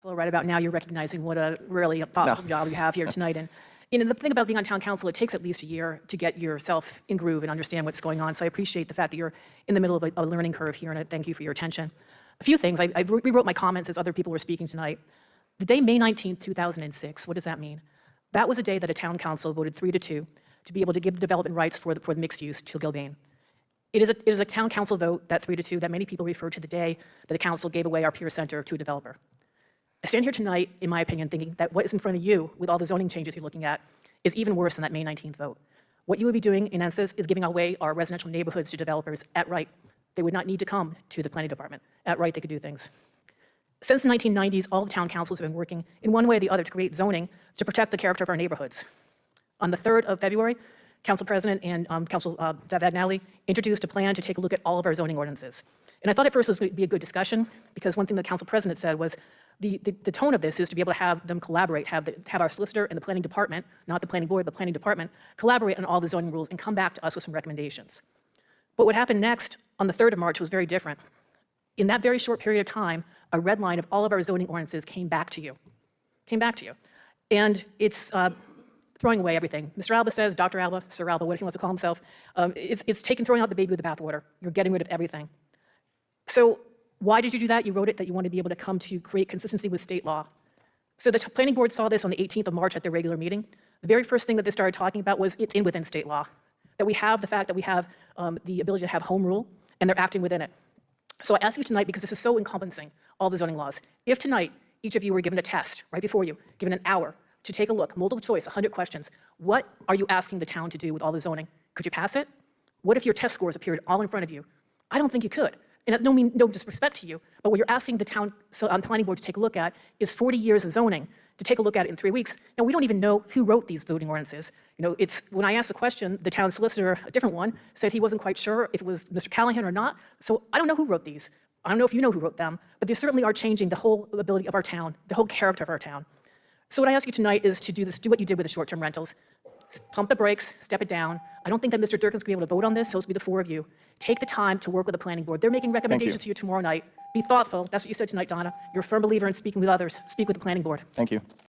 Well, right about now, you're recognizing what a really thoughtful job you have here tonight. And the thing about being on town council, it takes at least a year to get yourself in groove and understand what's going on. So I appreciate the fact that you're in the middle of a learning curve here, and I thank you for your attention. A few things. I rewrote my comments as other people were speaking tonight. The day May 19th, 2006, what does that mean? That was a day that a town council voted 3-2 to be able to give the development rights for the mixed use to Gilbane. It is a town council vote, that 3-2, that many people refer to the day that the council gave away our Pier Center to a developer. I stand here tonight, in my opinion, thinking that what is in front of you, with all the zoning changes you're looking at, is even worse than that May 19th vote. What you would be doing, in essence, is giving away our residential neighborhoods to developers at right. They would not need to come to the planning department. At right, they could do things. Since the 1990s, all the town councils have been working in one way or the other to create zoning to protect the character of our neighborhoods. On the 3rd of February, Council President and Council Davagnali introduced a plan to take a look at all of our zoning ordinances. And I thought at first it was going to be a good discussion, because one thing the Council President said was the tone of this is to be able to have them collaborate, have our solicitor and the planning department, not the planning board, the planning department, collaborate on all the zoning rules and come back to us with some recommendations. But what happened next on the 3rd of March was very different. In that very short period of time, a red line of all of our zoning ordinances came back to you. And it's throwing away everything. Mr. Alba says, Dr. Alba, Sir Alba, whatever he wants to call himself, it's throwing out the baby with the bathwater. You're getting rid of everything. So why did you do that? You wrote it that you wanted to be able to come to create consistency with state law. So the planning board saw this on the 18th of March at their regular meeting. The very first thing that they started talking about was it's within state law, that we have the fact that we have the ability to have home rule, and they're acting within it. So I ask you tonight, because this is so encompassing, all the zoning laws, if tonight each of you were given a test right before you, given an hour to take a look, multiple choice, 100 questions, what are you asking the town to do with all the zoning? Could you pass it? What if your test scores appeared all in front of you? I don't think you could. And no disrespect to you, but what you're asking the town planning board to take a look at is 40 years of zoning to take a look at it in 3 weeks. Now, we don't even know who wrote these zoning ordinances. When I asked the question, the town solicitor, a different one, said he wasn't quite sure if it was Mr. Callahan or not. So I don't know who wrote these. I don't know if you know who wrote them, but they certainly are changing the whole ability of our town, the whole character of our town. So what I ask you tonight is to do what you did with the short-term rentals. Pump the brakes, step it down. I don't think that Mr. Durkin's going to be able to vote on this, so it's going to be the 4 of you. Take the time to work with the planning board. They're making recommendations to you tomorrow night. Be thoughtful. That's what you said tonight, Donna. You're a firm believer in speaking with others. Speak with the planning board. Thank you.